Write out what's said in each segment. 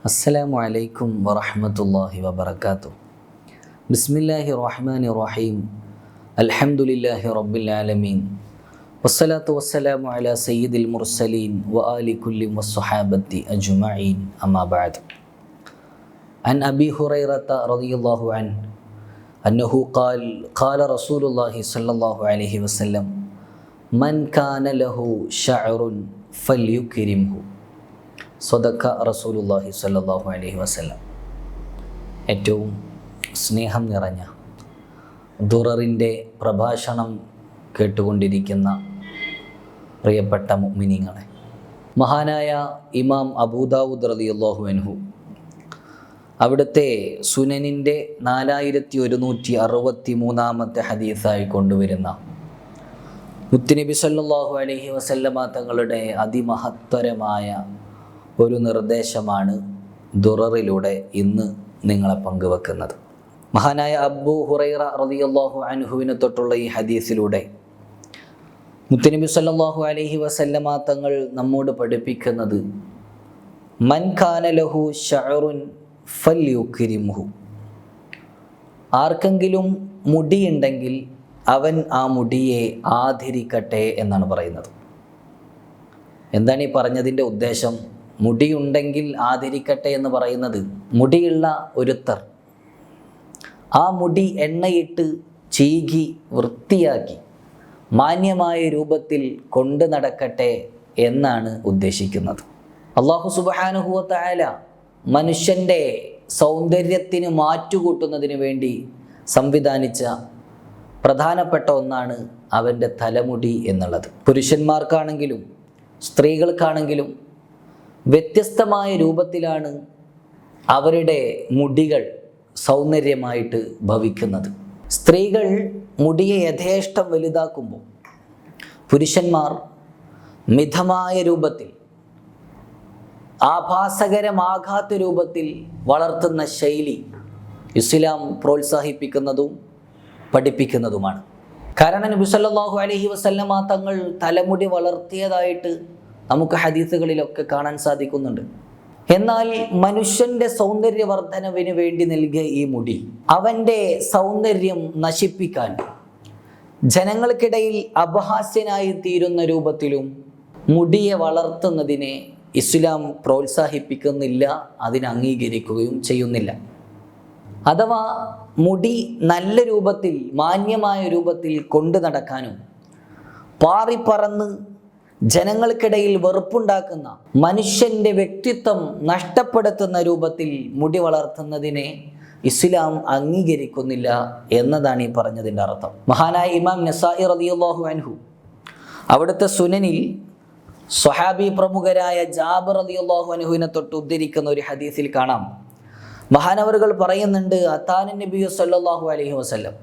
അസ്സലാമു അലൈക്കും വറഹ്മത്തുള്ളാഹി വബറകാതുഹു. ബിസ്മില്ലാഹിർ റഹ്മാനിർ റഹീം. അൽഹംദുലില്ലാഹി റബ്ബിൽ ആലമീൻ. വസ്സലാത്തു വസ്സലാമു അലാ സയ്യിദിൽ മുർസലീൻ വആലി കുല്ലി വസ്സഹാബത്തി അജ്മഈൻ. അമ്മാ ബഅദ്. അൻ അബീ ഹുറൈറത റളിയല്ലാഹു അൻഹു അന്നഹു ഖാല റസൂലുള്ളാഹി സ്വല്ലല്ലാഹു അലൈഹി വസല്ലം മൻ കാന ലഹു ശഅറുൻ ഫൽയുക്രിംഹു. സ്വദഖ റസൂലുള്ളാഹി സ്വല്ലല്ലാഹു അലൈഹി വസല്ലം. ഏറ്റവും സ്നേഹം നിറഞ്ഞ ദുററിൻ്റെ പ്രഭാഷണം കേട്ടുകൊണ്ടിരിക്കുന്ന പ്രിയപ്പെട്ട മുഅ്മിനീങ്ങളെ, മഹാനായ ഇമാം അബൂദാവൂദ് റളിയല്ലാഹു അൻഹു അവിടുത്തെ സുനനിൻ്റെ 4163 ഹദീസായി കൊണ്ടുവരുന്ന മുത്തുനബി സല്ലല്ലാഹു അലൈഹി വസല്ലമ തങ്ങളുടെ അതിമഹത്തരമായ ഒരു നിർദ്ദേശമാണ് ദുററിലൂടെ ഇന്ന് നിങ്ങളെ പങ്കുവെക്കുന്നത്. മഹാനായ അബൂ ഹുറൈറ റളിയല്ലാഹു അൻഹുവിനെ തൊട്ടുള്ള ഈ ഹദീസിലൂടെ മുത്തുനബി സല്ലല്ലാഹു അലൈഹി വസല്ലമ തങ്ങൾ നമ്മോട് പഠിപ്പിക്കുന്നത് മൻ കാന ലഹു ശഅറുൻ ഫൽയുക്രിംഹു. ആർക്കെങ്കിലും മുടിയുണ്ടെങ്കിൽ അവൻ ആ മുടിയെ ആദരിക്കട്ടെ എന്നാണ് പറയുന്നത്. എന്താണ് ഈ പറഞ്ഞതിൻ്റെ ഉദ്ദേശം? മുടിയുണ്ടെങ്കിൽ ആദരിക്കട്ടെ എന്ന് പറയുന്നത്, മുടിയുള്ള ഒരുത്തർ ആ മുടി എണ്ണയിട്ട് ചീകി വൃത്തിയാക്കി മാന്യമായ രൂപത്തിൽ കൊണ്ടു നടക്കട്ടെ എന്നാണ് ഉദ്ദേശിക്കുന്നത്. അല്ലാഹു സുബ്ഹാനഹു വ തആല മനുഷ്യൻ്റെ സൗന്ദര്യത്തിന് മാറ്റുകൂട്ടുന്നതിന് വേണ്ടി സംവിധാനിച്ച പ്രധാനപ്പെട്ട ഒന്നാണ് അവൻ്റെ തലമുടി എന്നുള്ളത്. പുരുഷന്മാർക്കാണെങ്കിലും സ്ത്രീകൾക്കാണെങ്കിലും വ്യത്യസ്തമായ രൂപത്തിലാണ് അവരുടെ മുടികൾ സൗന്ദര്യമായിട്ട് ഭവിക്കുന്നത്. സ്ത്രീകൾ മുടിയെ യഥേഷ്ടം വലുതാക്കുമ്പോൾ പുരുഷന്മാർ മിതമായ രൂപത്തിൽ, ആഭാസകരമാകാത്ത രൂപത്തിൽ വളർത്തുന്ന ശൈലി ഇസ്ലാം പ്രോത്സാഹിപ്പിക്കുന്നതും പഠിപ്പിക്കുന്നതുമാണ്. കാരണം നബി സല്ലല്ലാഹു അലൈഹി വസല്ലമ തങ്ങൾ തലമുടി വളർത്തിയതായിട്ട് നമുക്ക് ഹദീസുകളിലൊക്കെ കാണാൻ സാധിക്കുന്നുണ്ട്. എന്നാൽ മനുഷ്യൻ്റെ സൗന്ദര്യവർദ്ധനവിന് വേണ്ടി നൽകിയ ഈ മുടി അവൻ്റെ സൗന്ദര്യം നശിപ്പിക്കാൻ, ജനങ്ങൾക്കിടയിൽ അപഹാസ്യനായി തീരുന്ന രൂപത്തിലും മുടിയെ വളർത്തുന്നതിനെ ഇസ്ലാം പ്രോത്സാഹിപ്പിക്കുന്നില്ല, അതിനെ അംഗീകരിക്കുകയും ചെയ്യുന്നില്ല. അഥവാ മുടി നല്ല രൂപത്തിൽ, മാന്യമായ രൂപത്തിൽ കൊണ്ടു നടക്കാനും പാറിപ്പറന്ന് ജനങ്ങൾക്കിടയിൽ വെറുപ്പുണ്ടാക്കുന്ന, മനുഷ്യൻ്റെ വ്യക്തിത്വം നഷ്ടപ്പെടുത്തുന്ന രൂപത്തിൽ മുടി വളർത്തുന്നതിനെ ഇസ്ലാം അംഗീകരിക്കുന്നില്ല എന്നതാണ് ഈ പറഞ്ഞതിൻ്റെ അർത്ഥം. മഹാനായ ഇമാം നസാഇ റളിയല്ലാഹു അൻഹു അവിടുത്തെ സുനനിൽ സ്വഹാബി പ്രമുഖരായ ജാബിർ റളിയല്ലാഹു അൻഹുവിനെ തൊട്ട് ഉദ്ധരിക്കുന്ന ഒരു ഹദീസിൽ കാണാം. മഹാനവറുകൾ പറയുന്നുണ്ട്, അതാന നബി സല്ലല്ലാഹു അലൈഹി വസല്ലം,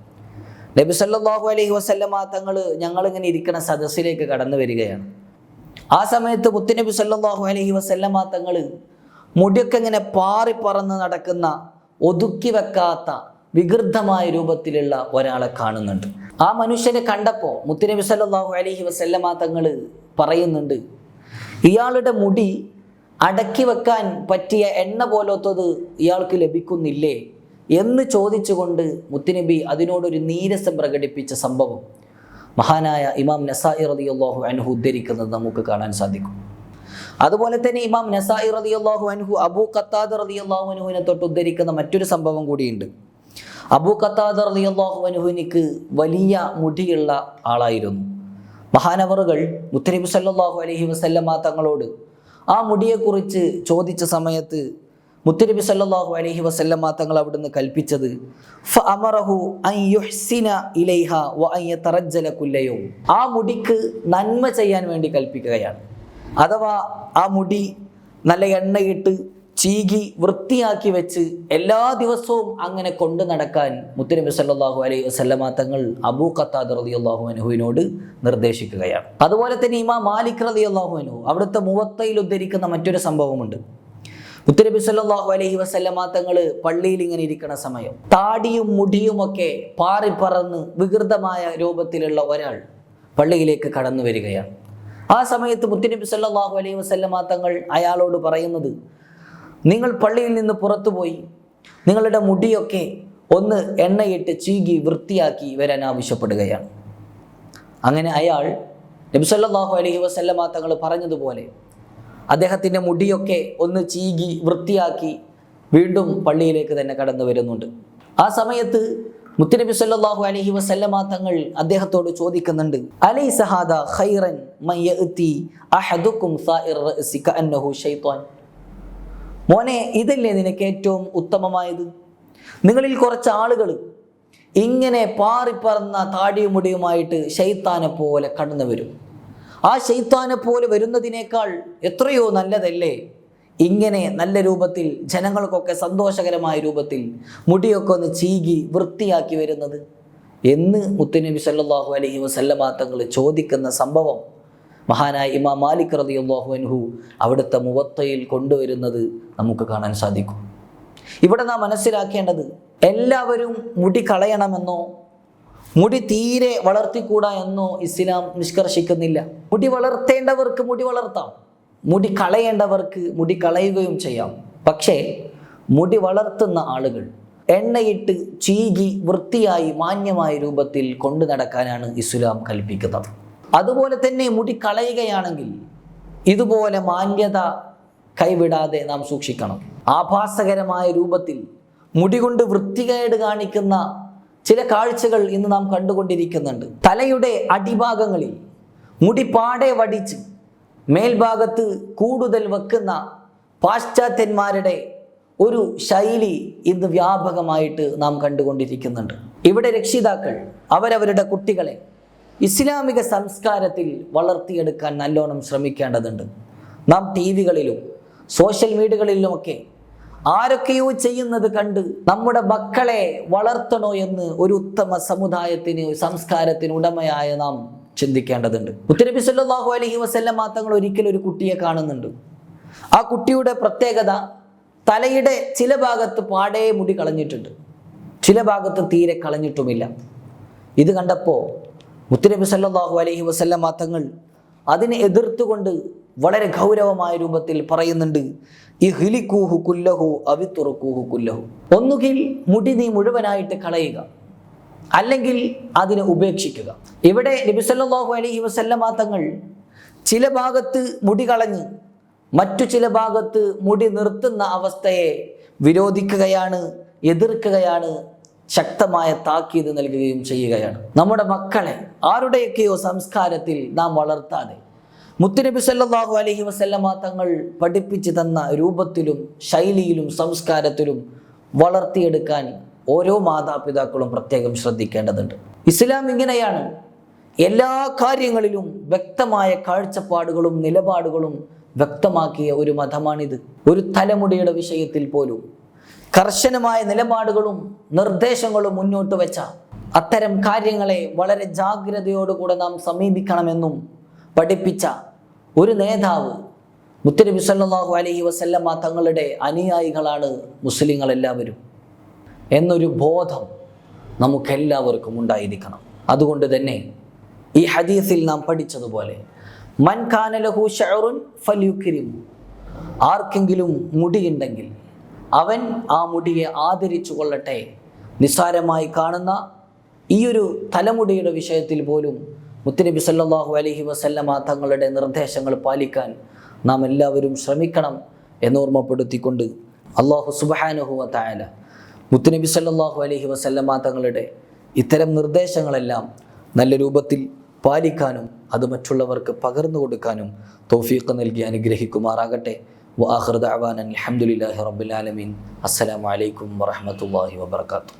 നബി സല്ലല്ലാഹു അലൈഹി വസല്ലമ തങ്ങൾ ഞങ്ങളിങ്ങനെ ഇരിക്കുന്ന സദസ്സിലേക്ക് കടന്നു വരികയാണ്. ആ സമയത്ത് മുത്തുനബി സല്ലല്ലാഹു അലൈഹി വസല്ലമ തങ്ങൾ മുടിയൊക്കെ ഇങ്ങനെ പാറിപ്പറന്ന് നടക്കുന്ന, ഒതുക്കി വെക്കാത്ത വികൃതമായ രൂപത്തിലുള്ള ഒരാളെ കാണുന്നുണ്ട്. ആ മനുഷ്യനെ കണ്ടപ്പോൾ മുത്തുനബി സല്ലല്ലാഹു അലൈഹി വസല്ലമ തങ്ങൾ പറയുന്നുണ്ട്, ഇയാളുടെ മുടി അടക്കി വെക്കാൻ പറ്റിയ എണ്ണ പോലത്തത് ഇയാൾക്ക് ലഭിക്കുന്നില്ലേ എന്ന് ചോദിച്ചുകൊണ്ട് മുത്തുനബി അതിനോടൊരു നീരസം പ്രകടിപ്പിച്ച സംഭവം മഹാനായ ഇമാം നസാഇ റളിയല്ലാഹു അൻഹു ഉദ്ധരിക്കുന്നത് നമുക്ക് കാണാൻ സാധിക്കും. അതുപോലെ തന്നെ ഇമാം നസാഇ റളിയല്ലാഹു അൻഹു അബൂ ഖത്താദ റളിയല്ലാഹു അൻഹുവിനെ തൊട്ട് ഉദ്ധരിക്കുന്ന മറ്റൊരു സംഭവം കൂടിയുണ്ട്. അബൂ ഖത്താദ റളിയല്ലാഹു അൻഹുവിനിക്ക് വലിയ മുടിയുള്ള ആളായിരുന്നു. മഹാനവറുകൾ മുത്തുനബി സല്ലല്ലാഹു അലൈഹി വസല്ലമ തങ്ങളോട് ആ മുടിയെക്കുറിച്ച് ചോദിച്ച സമയത്ത് മുത്തുനബി സല്ലല്ലാഹു അലൈഹി വസല്ലമ തങ്ങൾ അവിടുന്ന് കൽപ്പിച്ചത് ഫഅമറഹു അൻ യുഹ്സിന ഇലൈഹ വ അൻ യതറജ്ജല കുല്ല യൗം. ആ മുടിക്ക് നന്മ ചെയ്യാൻ വേണ്ടി കൽപ്പിക്കുകയാണ്. അഥവാ ആ മുടി നല്ല എണ്ണയിട്ട് ചീകി വൃത്തിയാക്കി വെച്ച് എല്ലാ ദിവസവും അങ്ങനെ കൊണ്ടു നടക്കാൻ മുത്തുനബി സല്ലല്ലാഹു അലൈഹി വസല്ലമ തങ്ങൾ അബൂ ഖത്താദ റളിയല്ലാഹു അൻഹുവിനോട് നിർദ്ദേശിക്കുകയാണ്. അതുപോലെ തന്നെ ഇമാം മാലിക് റളിയല്ലാഹു അൻഹു അവിടുത്തെ മുവത്തയിൽ ഉദ്ധരിക്കുന്ന മറ്റൊരു സംഭവമുണ്ട്. മുത്തുനബി സല്ലല്ലാഹു അലൈഹി വസല്ലമ തങ്ങൾ പള്ളിയിൽ ഇങ്ങനെ ഇരിക്കുന്ന സമയം താടിയും മുടിയുമൊക്കെ പാറിപ്പറന്ന് വികൃതമായ രൂപത്തിലുള്ള ഒരാൾ പള്ളിയിലേക്ക് കടന്നു വരികയാണ്. ആ സമയത്ത് മുത്തുനബി സല്ലല്ലാഹു അലൈഹി വസല്ലമ തങ്ങൾ അയാളോട് പറയുന്നത്, നിങ്ങൾ പള്ളിയിൽ നിന്ന് പുറത്തുപോയി നിങ്ങളുടെ മുടിയൊക്കെ ഒന്ന് എണ്ണയിട്ട് ചീകി വൃത്തിയാക്കി വരാൻ ആവശ്യപ്പെടുകയാണ്. അങ്ങനെ അയാൾ നബി സല്ലല്ലാഹു അലൈഹി വസല്ലമ തങ്ങൾ പറഞ്ഞതുപോലെ അദ്ദേഹത്തിൻ്റെ മുടിയൊക്കെ ഒന്ന് ചീകി വൃത്തിയാക്കി വീണ്ടും പള്ളിയിലേക്ക് തന്നെ കടന്നു വരുന്നുണ്ട്. ആ സമയത്ത് മുത്തുനബി സല്ലല്ലാഹു അലൈഹി വസല്ലമ തങ്ങൾ അദ്ദേഹത്തോട് ചോദിക്കുന്നുണ്ട്, അലൈസ ഹാദാ ഖൈറൻ മൻ യഅതി അഹദുകും സാഇർ റഅസി കഅന്നഹു ശൈത്വാൻ. മോനെ, ഇതല്ലേ നിനക്ക് ഏറ്റവും ഉത്തമമായത്? നിങ്ങളിൽ കുറച്ച് ആളുകൾ ഇങ്ങനെ പാറിപ്പറന്ന താടിയും മുടിയുമായിട്ട് ശൈത്താനെ പോലെ കടന്നു വരും. ആ ശൈത്താനെ പോലെ വരുന്നതിനേക്കാൾ എത്രയോ നല്ലതല്ലേ ഇങ്ങനെ നല്ല രൂപത്തിൽ ജനങ്ങൾക്കൊക്കെ സന്തോഷകരമായ രൂപത്തിൽ മുടിയൊക്കെ ഒന്ന് ചീകി വൃത്തിയാക്കി വരുന്നത് എന്ന് മുത്തുനബി സല്ലല്ലാഹു അലൈഹി വസല്ലമ തങ്ങൾ ചോദിക്കുന്ന സംഭവം മഹാനായ ഇമാം മാലിക് റളിയല്ലാഹു അൻഹു അവിടുത്തെ മുവത്തയിൽ കൊണ്ടുവരുന്നത് നമുക്ക് കാണാൻ സാധിക്കും. ഇവിടെ നാം മനസ്സിലാക്കേണ്ടത്, എല്ലാവരും മുടി കളയണമെന്നോ മുടി തീരെ വളർത്തിക്കൂടാ എന്നോ ഇസ്ലാം നിഷ്കർഷിക്കുന്നില്ല. മുടി വളർത്തേണ്ടവർക്ക് മുടി വളർത്താം, മുടി കളയേണ്ടവർക്ക് മുടി കളയുകയും ചെയ്യാം. പക്ഷേ മുടി വളർത്തുന്ന ആളുകൾ എണ്ണയിട്ട് ചീകി വൃത്തിയായി മാന്യമായ രൂപത്തിൽ കൊണ്ടു നടക്കാനാണ് ഇസ്ലാം കൽപ്പിക്കുന്നത്. അതുപോലെ തന്നെ മുടി കളയുകയാണെങ്കിൽ ഇതുപോലെ മാന്യത കൈവിടാതെ നാം സൂക്ഷിക്കണം. ആഭാസകരമായ രൂപത്തിൽ മുടി കൊണ്ട് വൃത്തികേട് കാണിക്കുന്ന ചില കാഴ്ചകൾ ഇന്ന് നാം കണ്ടുകൊണ്ടിരിക്കുന്നുണ്ട്. തലയുടെ അടിഭാഗങ്ങളിൽ മുടി പാടെ വടിച്ച് മേൽഭാഗത്ത് കൂടുതൽ വെക്കുന്ന പാശ്ചാത്യന്മാരുടെ ഒരു ശൈലി ഇന്ന് വ്യാപകമായിട്ട് നാം കണ്ടുകൊണ്ടിരിക്കുന്നുണ്ട്. ഇവിടെ രക്ഷിതാക്കൾ അവരവരുടെ കുട്ടികളെ ഇസ്ലാമിക സംസ്കാരത്തിൽ വളർത്തിയെടുക്കാൻ നല്ലോണം ശ്രമിക്കേണ്ടതുണ്ട്. നാം ടിവികളിലും സോഷ്യൽ മീഡിയകളിലുമൊക്കെ ആരൊക്കെയോ ചെയ്യുന്നത് കണ്ട് നമ്മുടെ മക്കളെ വളർത്തണോ എന്ന് ഒരു ഉത്തമ സമുദായത്തിന് സംസ്കാരത്തിന് ഉടമയായ നാം ചിന്തിക്കേണ്ടതുണ്ട്. മുത്തുനബി സല്ലല്ലാഹു അലൈഹി വസല്ലമ തങ്ങൾ ഒരിക്കലും ഒരു കുട്ടിയെ കാണുന്നുണ്ട്. ആ കുട്ടിയുടെ പ്രത്യേകത, തലയുടെ ചില ഭാഗത്ത് പാടെ മുടി കളഞ്ഞിട്ടുണ്ട്, ചില ഭാഗത്ത് തീരെ കളഞ്ഞിട്ടുമില്ല. ഇത് കണ്ടപ്പോൾ മുത്തുനബി സല്ലല്ലാഹു അലൈഹി വസല്ലമ തങ്ങൾ അതിനെ എതിർത്തുകൊണ്ട് വളരെ ഗൗരവമായ രൂപത്തിൽ പറയുന്നുണ്ട്, ഇഹ്ലികൂഹു കുല്ലഹു അവിത്തുറുകൂഹു കുല്ലഹു. ഒന്നുകിൽ മുടി നീ മുഴുവനായിട്ട് കളയുക, അല്ലെങ്കിൽ അതിനെ ഉപേക്ഷിക്കുക. ഇവിടെ നബി സല്ലല്ലാഹു അലൈഹി വസല്ലമ തങ്ങൾ ചില ഭാഗത്ത് മുടി കളഞ്ഞ് മറ്റു ചില ഭാഗത്ത് മുടി നിർത്തുന്ന അവസ്ഥയെ വിരോധിക്കുകയാണ്, എതിർക്കുകയാണ്, ശക്തമായ താക്കീത് നൽകുകയും ചെയ്യുകയാണ്. നമ്മുടെ മക്കളെ ആരുടെയൊക്കെയോ സംസ്കാരത്തിൽ നാം വളർത്താതെ മുത്തുനബി സല്ലല്ലാഹു അലൈഹി വസല്ലമ തങ്ങൾ പഠിപ്പിച്ചു തന്ന രൂപത്തിലും ശൈലിയിലും സംസ്കാരത്തിലും വളർത്തിയെടുക്കാൻ ഓരോ മാതാപിതാക്കളും പ്രത്യേകം ശ്രദ്ധിക്കേണ്ടതുണ്ട്. ഇസ്ലാം ഇങ്ങനെയാണ്. എല്ലാ കാര്യങ്ങളിലും വ്യക്തമായ കാഴ്ചപ്പാടുകളും നിലപാടുകളും വ്യക്തമാക്കിയ ഒരു മതമാണിത്. ഒരു തലമുടിയുടെ വിഷയത്തിൽ പോലും കർശനമായ നിലപാടുകളും നിർദ്ദേശങ്ങളും മുന്നോട്ട് വെച്ച അത്തരം കാര്യങ്ങളെ വളരെ ജാഗ്രതയോടുകൂടെ നാം സമീപിക്കണമെന്നും പഠിപ്പിച്ച ഒരു നേതാവ് മുത്തുനബി സല്ലല്ലാഹു അലൈഹി വസല്ലമ തങ്ങളുടെ അനുയായികളാണ് മുസ്ലിങ്ങളെല്ലാവരും എന്നൊരു ബോധം നമുക്കെല്ലാവർക്കും ഉണ്ടായിരിക്കണം. അതുകൊണ്ട് തന്നെ ഈ ഹദീസിൽ നാം പഠിച്ചതുപോലെ മൻ കാന ലഹു ശഅറുൻ ഫൽയുക്രിം, ആർക്കെങ്കിലും മുടിയുണ്ടെങ്കിൽ അവൻ ആ മുടിയെ ആദരിച്ചു കൊള്ളട്ടെ. നിസ്സാരമായി കാണുന്ന ഈ ഒരു തലമുടിയുടെ വിഷയത്തിൽ പോലും മുത്തുനബി സല്ലല്ലാഹു അലൈഹി വസല്ലമ തങ്ങളുടെ നിർദ്ദേശങ്ങൾ പാലിക്കാൻ നാം എല്ലാവരും ശ്രമിക്കണം എന്നോർമ്മപ്പെടുത്തിക്കൊണ്ട് അല്ലാഹു സുബ്ഹാനഹു വ തആല മുത്തുനബി സല്ലല്ലാഹു അലൈഹി വസല്ലമ തങ്ങളുടെ ഇത്തരം നിർദ്ദേശങ്ങളെല്ലാം നല്ല രൂപത്തിൽ പാലിക്കാനും അത് മറ്റുള്ളവർക്ക് പകർന്നു കൊടുക്കാനും തൗഫീഖ് നൽകി അനുഗ്രഹിക്കുമാറാകട്ടെ. വആഖിറു ദഅവാന അൽഹംദുലില്ലാഹി റബ്ബിൽ ആലമീൻ. അസ്സലാമു അലൈക്കും വറഹ്മത്തുള്ളാഹി വബറകാതുഹു.